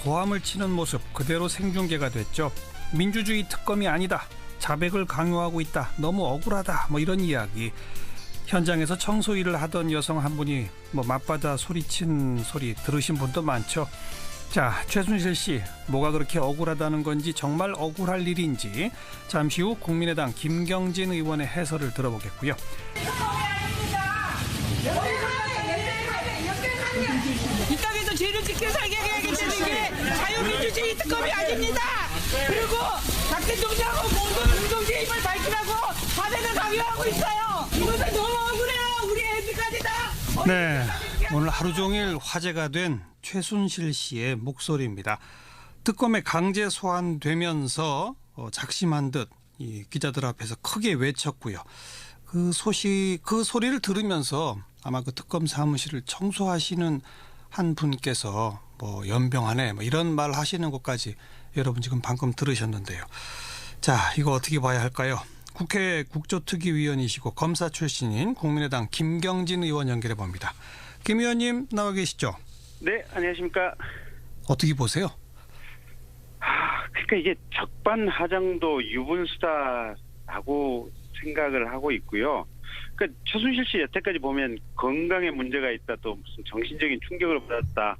고함을 치는 모습 그대로 생중계가 됐죠. 민주주의 특검이 아니다. 자백을 강요하고 있다. 너무 억울하다. 이런 이야기. 현장에서 청소 일을 하던 여성 한 분이 맞받아 소리친 소리 들으신 분도 많죠. 자, 최순실 씨 뭐가 그렇게 억울하다는 건지, 정말 억울할 일인지 잠시 후 국민의당 김경진 의원의 해설을 들어보겠고요. 이 땅에서 죄를 지켜 살게 해야겠다는 게 자유민주주의 특검이 아닙니다. 그리고 박 대통령하고 모든 공동체의 힘을 밝히라고 자백을 강요하고 있어요. 이것은 너무 억울해요. 우리 애들까지 다. 네, 오늘 하루 종일 화제가 된 최순실 씨의 목소리입니다. 특검에 강제 소환되면서 작심한 듯 이 기자들 앞에서 크게 외쳤고요. 그 소리를 들으면서 아마 그 특검 사무실을 청소하시는 한 분께서 연병하네 이런 말 하시는 것까지 여러분 지금 방금 들으셨는데요. 자, 이거 어떻게 봐야 할까요? 국회 국조특위위원이시고 검사 출신인 국민의당 김경진 의원 연결해 봅니다. 김 의원님 나와 계시죠? 네, 안녕하십니까. 어떻게 보세요? 그러니까 이게 적반하장도 유분수다라고 생각을 하고 있고요. 그러니까 최순실 씨 여태까지 보면 건강에 문제가 있다, 또 무슨 정신적인 충격을 받았다,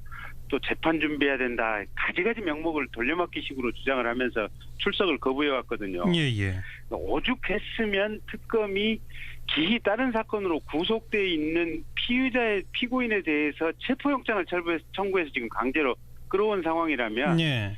또 재판 준비해야 된다, 가지가지 명목을 돌려막기식으로 주장을 하면서 출석을 거부해 왔거든요. 예. 오죽했으면 특검이 기히 다른 사건으로 구속돼 있는 피고인에 대해서 체포영장을 청구해서 지금 강제로 끌어온 상황이라면 예.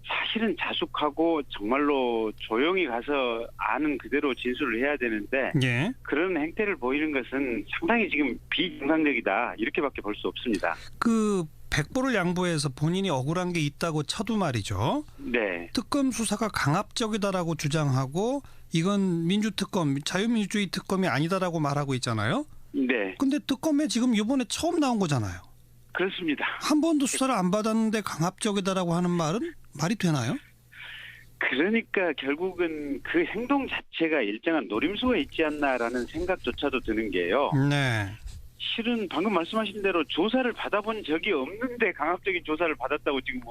사실은 자숙하고 정말로 조용히 가서 아는 그대로 진술을 해야 되는데 예. 그런 행태를 보이는 것은 상당히 지금 비정상적이다, 이렇게밖에 볼 수 없습니다. 그 백보를 양보해서 본인이 억울한 게 있다고 쳐도 말이죠. 네. 특검 수사가 강압적이다라고 주장하고 이건 민주특검, 자유민주주의 특검이 아니다라고 말하고 있잖아요. 네. 근데 특검에 지금 이번에 처음 나온 거잖아요. 그렇습니다. 한 번도 수사를 안 받았는데 강압적이다라고 하는 말은 말이 되나요? 그러니까 결국은 그 행동 자체가 일정한 노림수가 있지 않나라는 생각조차도 드는 게요. 네. 실은 방금 말씀하신 대로 조사를 받아본 적이 없는데 강압적인 조사를 받았다고 지금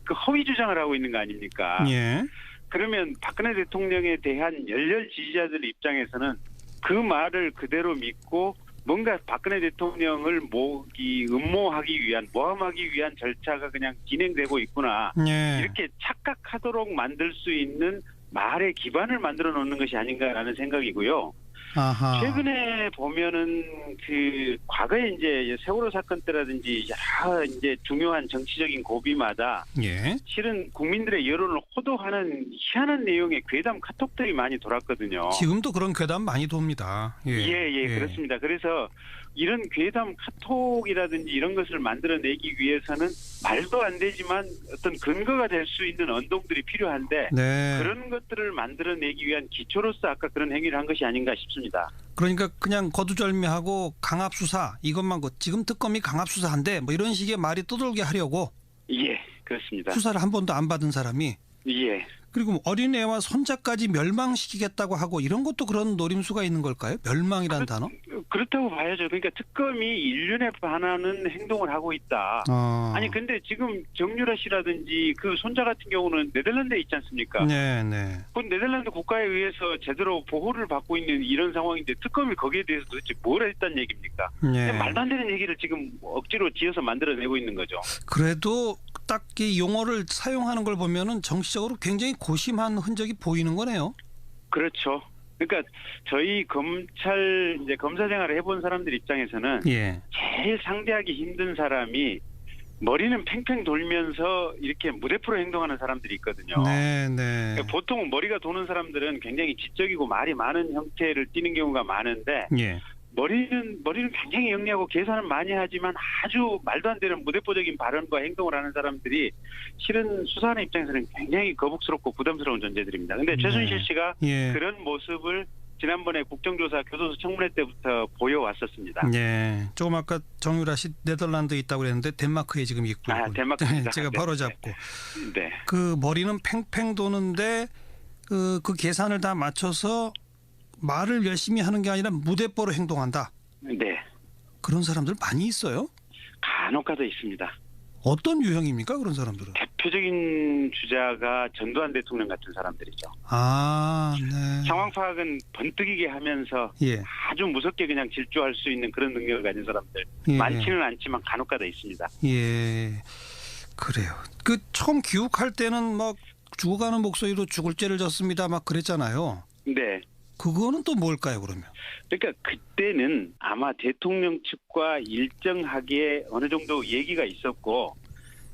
그 허위 주장을 하고 있는 거 아닙니까? 예. 그러면 박근혜 대통령에 대한 열렬 지지자들 입장에서는 그 말을 그대로 믿고 뭔가 박근혜 대통령을 음모하기 위한, 모함하기 위한 절차가 그냥 진행되고 있구나. 예. 이렇게 착각하도록 만들 수 있는 말의 기반을 만들어 놓는 것이 아닌가라는 생각이고요. 아하. 최근에 보면은 그 과거에 이제 세월호 사건 때라든지 여러 이제 중요한 정치적인 고비마다 예. 실은 국민들의 여론을 호도하는 희한한 내용의 괴담 카톡들이 많이 돌았거든요. 지금도 그런 괴담 많이 돕니다. 예, 그렇습니다. 그래서 이런 괴담 카톡이라든지 이런 것을 만들어내기 위해서는 말도 안 되지만 어떤 근거가 될 수 있는 언동들이 필요한데 네. 그런 것들을 만들어내기 위한 기초로서 아까 그런 행위를 한 것이 아닌가 싶습니다. 그러니까 그냥 거두절미하고 강압수사 이것만 지금 특검이 강압수사한데 이런 식의 말이 떠돌게 하려고. 예, 그렇습니다. 수사를 한 번도 안 받은 사람이. 예. 그리고 어린애와 손자까지 멸망시키겠다고 하고 이런 것도 그런 노림수가 있는 걸까요? 멸망이라는 단어? 그렇다고 봐야죠. 그러니까 특검이 인륜에 반하는 행동을 하고 있다. 아니 근데 지금 정유라 씨라든지 그 손자 같은 경우는 네덜란드에 있지 않습니까? 네. 그 네덜란드 국가에 의해서 제대로 보호를 받고 있는 이런 상황인데 특검이 거기에 대해서 도대체 뭘 했다는 얘기입니까? 네. 말도 안 되는 얘기를 지금 억지로 지어서 만들어내고 있는 거죠. 그래도 딱 이 용어를 사용하는 걸 보면은 정치적으로 굉장히 고심한 흔적이 보이는 거네요. 그렇죠. 그러니까 저희 검찰 이제 검사 생활을 해본 사람들 입장에서는 예. 제일 상대하기 힘든 사람이 머리는 팽팽 돌면서 이렇게 무대프로 행동하는 사람들이 있거든요. 네. 그러니까 보통 머리가 도는 사람들은 굉장히 지적이고 말이 많은 형태를 띠는 경우가 많은데 예. 머리는 굉장히 영리하고 계산을 많이 하지만 아주 말도 안 되는 무대포적인 발언과 행동을 하는 사람들이 실은 수사하는 입장에서는 굉장히 거북스럽고 부담스러운 존재들입니다. 근데 최순실 씨가 그런 모습을 지난번에 국정조사 교도소 청문회 때부터 보여왔었습니다. 예. 조금 아까 정유라 씨 네덜란드에 있다고 그랬는데 덴마크에 지금 있고요. 덴마크입니다. 제가 바로 잡고. 네. 그 머리는 팽팽 도는데 그 계산을 다 맞춰서 말을 열심히 하는 게 아니라 무대뽀로 행동한다. 네. 그런 사람들 많이 있어요? 간혹가다 있습니다. 어떤 유형입니까? 그런 사람들은? 대표적인 주자가 전두환 대통령 같은 사람들이죠. 아, 네. 상황 파악은 번뜩이게 하면서 예. 아주 무섭게 그냥 질주할 수 있는 그런 능력을 가진 사람들 예. 많지는 않지만 간혹가다 있습니다. 예. 그래요. 그 처음 귀국할 때는 막 죽어가는 목소리로 죽을 죄를 졌습니다. 막 그랬잖아요. 네. 그거는 또 뭘까요, 그러면? 그러니까 그때는 아마 대통령 측과 일정하게 어느 정도 얘기가 있었고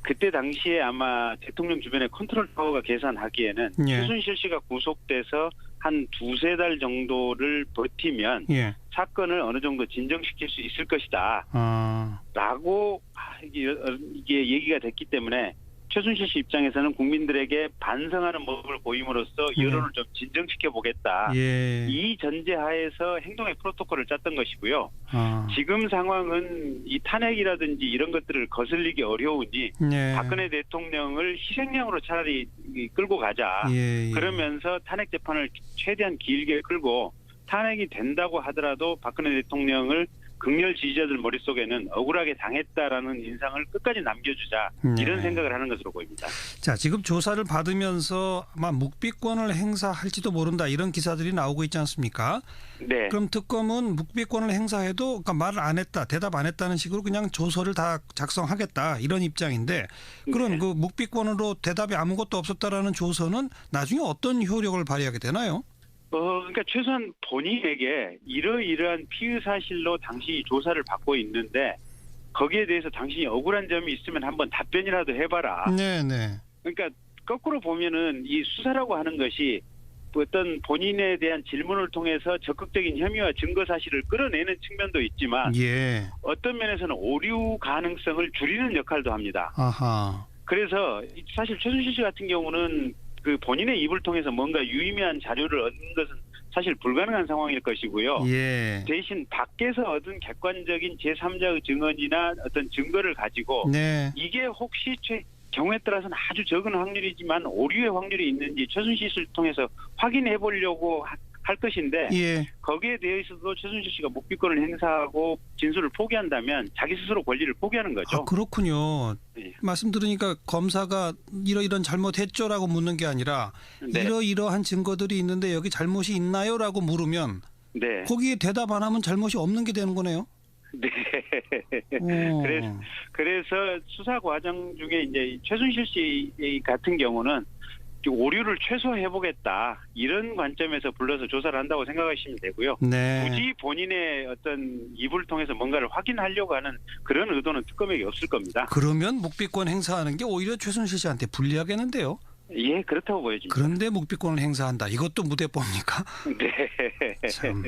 그때 당시에 아마 대통령 주변의 컨트롤 타워가 계산하기에는 예. 최순실 씨가 구속돼서 한 두세 달 정도를 버티면 예. 사건을 어느 정도 진정시킬 수 있을 것이다 아, 라고 이게 얘기가 됐기 때문에 최순실 씨 입장에서는 국민들에게 반성하는 모습을 보임으로써 여론을 좀 진정시켜 보겠다. 예. 이 전제하에서 행동의 프로토콜을 짰던 것이고요. 아, 지금 상황은 이 탄핵이라든지 이런 것들을 거슬리기 어려우니 예. 박근혜 대통령을 희생양으로 차라리 끌고 가자. 예. 예. 그러면서 탄핵 재판을 최대한 길게 끌고 탄핵이 된다고 하더라도 박근혜 대통령을 극렬 지지자들 머릿속에는 억울하게 당했다라는 인상을 끝까지 남겨주자 이런 네. 생각을 하는 것으로 보입니다. 자, 지금 조사를 받으면서 아마 묵비권을 행사할지도 모른다 이런 기사들이 나오고 있지 않습니까? 네. 그럼 특검은 묵비권을 행사해도 그러니까 말을 안 했다, 대답 안 했다는 식으로 그냥 조서를 다 작성하겠다 이런 입장인데 그런 네. 그 묵비권으로 대답이 아무것도 없었다라는 조서는 나중에 어떤 효력을 발휘하게 되나요? 그러니까 최소한 본인에게 이러이러한 피의 사실로 당신이 조사를 받고 있는데 거기에 대해서 당신이 억울한 점이 있으면 한번 답변이라도 해봐라. 네, 네. 그러니까 거꾸로 보면은 이 수사라고 하는 것이 어떤 본인에 대한 질문을 통해서 적극적인 혐의와 증거 사실을 끌어내는 측면도 있지만 예. 어떤 면에서는 오류 가능성을 줄이는 역할도 합니다. 아하. 그래서 사실 최순실 씨 같은 경우는 그 본인의 입을 통해서 뭔가 유의미한 자료를 얻는 것은 사실 불가능한 상황일 것이고요. 예. 대신 밖에서 얻은 객관적인 제3자의 증언이나 어떤 증거를 가지고 네. 이게 혹시 경우에 따라서는 아주 적은 확률이지만 오류의 확률이 있는지 최순실 씨를 통해서 확인해 보려고 할 것인데 예. 거기에 대해서도 최순실 씨가 묵비권을 행사하고 진술을 포기한다면 자기 스스로 권리를 포기하는 거죠. 아, 그렇군요. 네. 말씀 들으니까 검사가 이러이런 잘못했죠라고 묻는 게 아니라 네. 이러이러한 증거들이 있는데 여기 잘못이 있나요라고 물으면 네. 거기에 대답 안 하면 잘못이 없는 게 되는 거네요. 네. 오. 그래서 수사 과정 중에 이제 최순실 씨 같은 경우는 오류를 최소화해보겠다 이런 관점에서 불러서 조사를 한다고 생각하시면 되고요. 네. 굳이 본인의 어떤 입을 통해서 뭔가를 확인하려고 하는 그런 의도는 특검에게 없을 겁니다. 그러면 묵비권 행사하는 게 오히려 최순실 씨한테 불리하겠는데요. 예, 그렇다고 보여집니다. 그런데 묵비권을 행사한다. 이것도 무대법입니까? 네. 참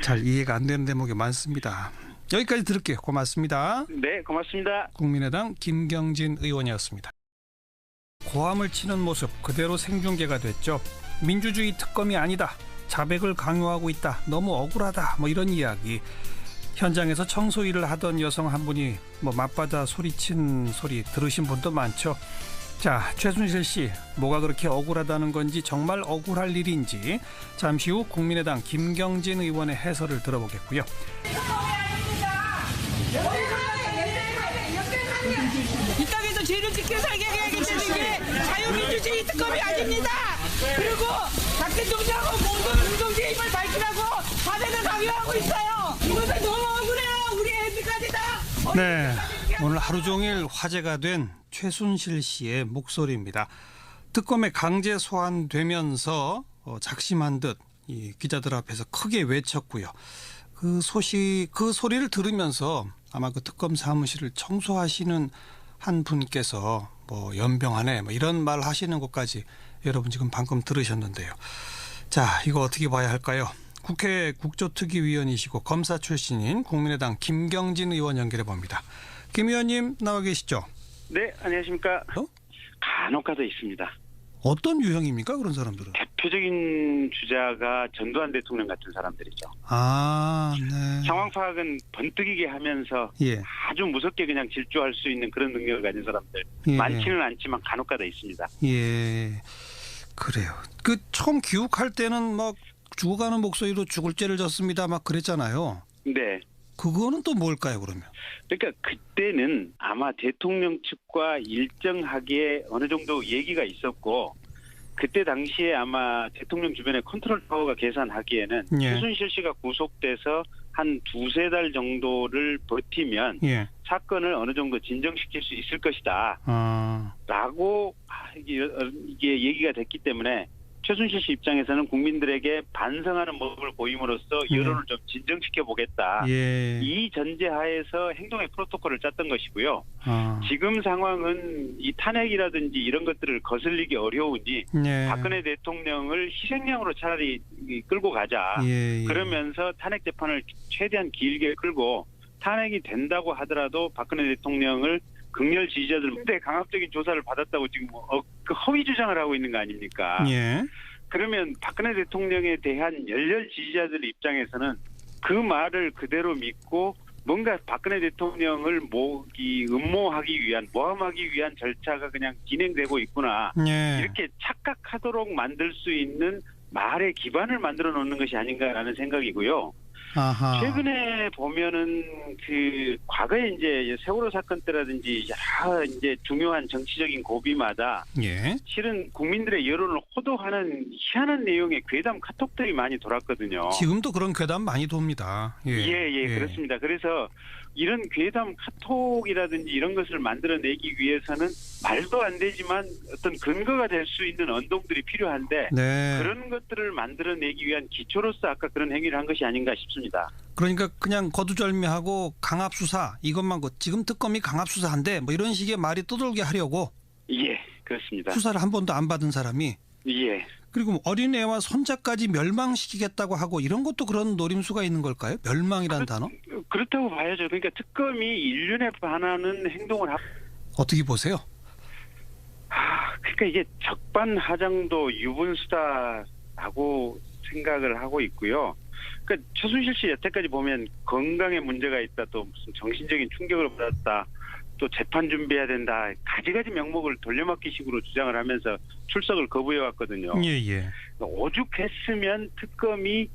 잘 이해가 안 되는 대목이 많습니다. 여기까지 들을게요. 고맙습니다. 네, 고맙습니다. 국민의당 김경진 의원이었습니다. 고함을 치는 모습 그대로 생중계가 됐죠. 민주주의 특검이 아니다. 자백을 강요하고 있다. 너무 억울하다. 뭐 이런 이야기. 현장에서 청소 일을 하던 여성 한 분이 뭐 맞받아 소리친 소리 들으신 분도 많죠. 자, 최순실 씨 뭐가 그렇게 억울하다는 건지 정말 억울할 일인지 잠시 후 국민의당 김경진 의원의 해설을 들어보겠고요. 이 땅에서 죄를 지켜 살게 해야겠다는 게 자유민주주의 특검이 아닙니다. 그리고 박대통령하고 모든 공동체의 힘을 밝히라고 사대를 강요하고 있어요. 이것은 너무 억울해요. 우리 애들까지 다. 네, 오늘 하루 종일 화제가 된 최순실 씨의 목소리입니다. 특검에 강제 소환되면서 작심한 듯 이 기자들 앞에서 크게 외쳤고요. 그 소리를 들으면서 아마 그 특검 사무실을 청소하시는 한 분께서 뭐 연병하네 뭐 이런 말 하시는 것까지 여러분 지금 방금 들으셨는데요. 자, 이거 어떻게 봐야 할까요? 국회 국조특위위원이시고 검사 출신인 국민의당 김경진 의원 연결해 봅니다. 김 의원님 나와 계시죠? 네, 안녕하십니까. 간혹가다 있습니다. 어떤 유형입니까? 그런 사람들은? 대표적인 주자가 전두환 대통령 같은 사람들이죠. 아, 네. 상황 파악은 번뜩이게 하면서 예. 아주 무섭게 그냥 질주할 수 있는 그런 능력을 가진 사람들 예. 많지는 않지만 간혹가다 있습니다. 예. 그래요. 그 처음 귀국할 때는 막 죽어가는 목소리로 죽을 죄를 졌습니다. 막 그랬잖아요. 네. 그거는 또 뭘까요, 그러면? 그러니까 그때는 아마 대통령 측과 일정하게 어느 정도 얘기가 있었고 그때 당시에 아마 대통령 주변의 컨트롤 타워가 계산하기에는 예. 최순실 씨가 구속돼서 한 두세 달 정도를 버티면 예. 사건을 어느 정도 진정시킬 수 있을 것이다 아, 라고 이게 얘기가 됐기 때문에 최순실 씨 입장에서는 국민들에게 반성하는 모습을 보임으로써 여론을 좀 진정시켜 보겠다. 예. 이 전제하에서 행동의 프로토콜을 짰던 것이고요. 아, 지금 상황은 이 탄핵이라든지 이런 것들을 거슬리기 어려우니 예. 박근혜 대통령을 희생양으로 차라리 끌고 가자. 예, 예. 그러면서 탄핵 재판을 최대한 길게 끌고 탄핵이 된다고 하더라도 박근혜 대통령을 극렬 지지자들한테 강압적인 조사를 받았다고 지금 그 허위 주장을 하고 있는 거 아닙니까? 예. 그러면 박근혜 대통령에 대한 열렬 지지자들 입장에서는 그 말을 그대로 믿고 뭔가 박근혜 대통령을 음모하기 위한 모함하기 위한 절차가 그냥 진행되고 있구나. 예. 이렇게 착각하도록 만들 수 있는 말의 기반을 만들어 놓는 것이 아닌가라는 생각이고요. 아하. 최근에 보면은 그 과거에 이제 세월호 사건 때라든지 여러 이제 중요한 정치적인 고비마다 예. 실은 국민들의 여론을 호도하는 희한한 내용의 괴담 카톡들이 많이 돌았거든요. 지금도 그런 괴담 많이 돕니다. 예. 예, 그렇습니다. 그래서 이런 괴담 카톡이라든지 이런 것을 만들어내기 위해서는 말도 안 되지만 어떤 근거가 될 수 있는 언동들이 필요한데 네. 그런 것들을 만들어내기 위한 기초로서 아까 그런 행위를 한 것이 아닌가 싶습니다. 그러니까 그냥 거두절미하고 강압수사 이것만 지금 특검이 강압수사한데 뭐 이런 식의 말이 떠돌게 하려고 예, 그렇습니다. 수사를 한 번도 안 받은 사람이 예. 그리고 어린애와 손자까지 멸망시키겠다고 하고 이런 것도 그런 노림수가 있는 걸까요? 멸망이라는 단어? 그렇다고 봐야죠. 그러니까 특검이 인륜에 반하는 행동을 어떻게 보세요? 그러니까 이게 적반하장도 유분수다라고 생각을 하고 있고요. 그러니까 최순실 씨 여태까지 보면 건강에 문제가 있다, 또 무슨 정신적인 충격을 받았다, 또 재판 준비해야 된다, 가지가지 명목을 돌려막기식으로 주장을 하면서 출석을 거부해왔거든요. 예. 오죽했으면 특검이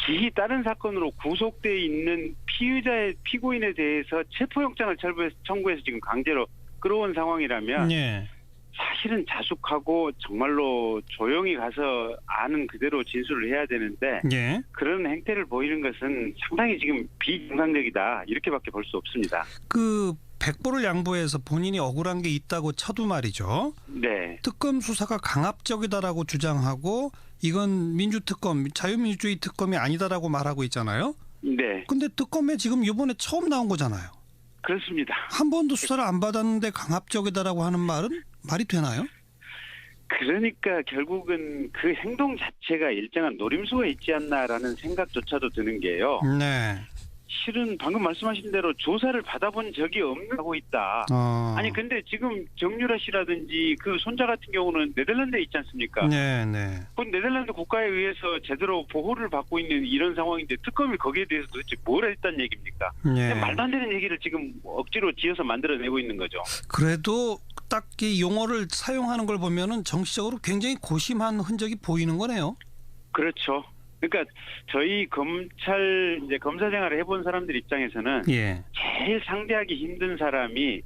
기히 다른 사건으로 구속돼 있는 피고인에 대해서 체포영장을 청구해서 지금 강제로 끌어온 상황이라면 예. 사실은 자숙하고 정말로 조용히 가서 아는 그대로 진술을 해야 되는데 예. 그런 행태를 보이는 것은 상당히 지금 비정상적이다 이렇게밖에 볼 수 없습니다. 그 백보를 양보해서 본인이 억울한 게 있다고 쳐도 말이죠. 네. 특검 수사가 강압적이다라고 주장하고 이건 민주특검, 자유민주주의 특검이 아니다라고 말하고 있잖아요. 네. 근데 특검에 지금 이번에 처음 나온 거잖아요. 그렇습니다. 한 번도 수사를 안 받았는데 강압적이다라고 하는 말은 말이 되나요? 그러니까 결국은 그 행동 자체가 일정한 노림수가 있지 않나라는 생각조차도 드는 게요. 네. 실은 방금 말씀하신 대로 조사를 받아본 적이 없는 있다. 아니 근데 지금 정유라 씨라든지 그 손자 같은 경우는 네덜란드에 있지 않습니까? 네. 그 네덜란드 국가에 의해서 제대로 보호를 받고 있는 이런 상황인데 특검이 거기에 대해서 도대체 뭘 했다는 얘기입니까? 네. 말도 안 되는 얘기를 지금 억지로 지어서 만들어내고 있는 거죠. 그래도 딱히 용어를 사용하는 걸 보면은 정치적으로 굉장히 고심한 흔적이 보이는 거네요. 그렇죠. 그러니까 저희 검찰 이제 검사 생활을 해본 사람들 입장에서는 예. 제일 상대하기 힘든 사람이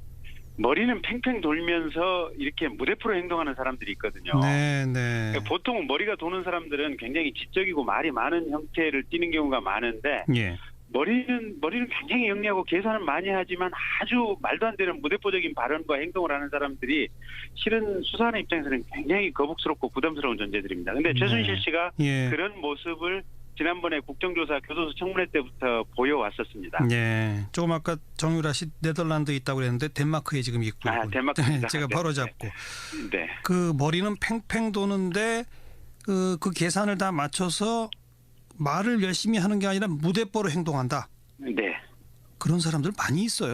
머리는 팽팽 돌면서 이렇게 무대프로 행동하는 사람들이 있거든요. 네. 그러니까 보통 머리가 도는 사람들은 굉장히 지적이고 말이 많은 형태를 띠는 경우가 많은데 예. 머리는 굉장히 영리하고 계산을 많이 하지만 아주 말도 안 되는 무대포적인 발언과 행동을 하는 사람들이 실은 수사하는 입장에서는 굉장히 거북스럽고 부담스러운 존재들입니다. 근데 최순실 씨가 예. 그런 모습을 지난번에 국정조사 교도소 청문회 때부터 보여왔었습니다. 예. 조금 아까 정유라 씨 네덜란드에 있다고 그랬는데 덴마크에 지금 있고. 덴마크입니다. 제가 바로 잡고. 네. 그 머리는 팽팽 도는데 그 계산을 다 맞춰서 말을 열심히 하는 게 아니라 무대뽀로 행동한다. 네. 그런 사람들 많이 있어요.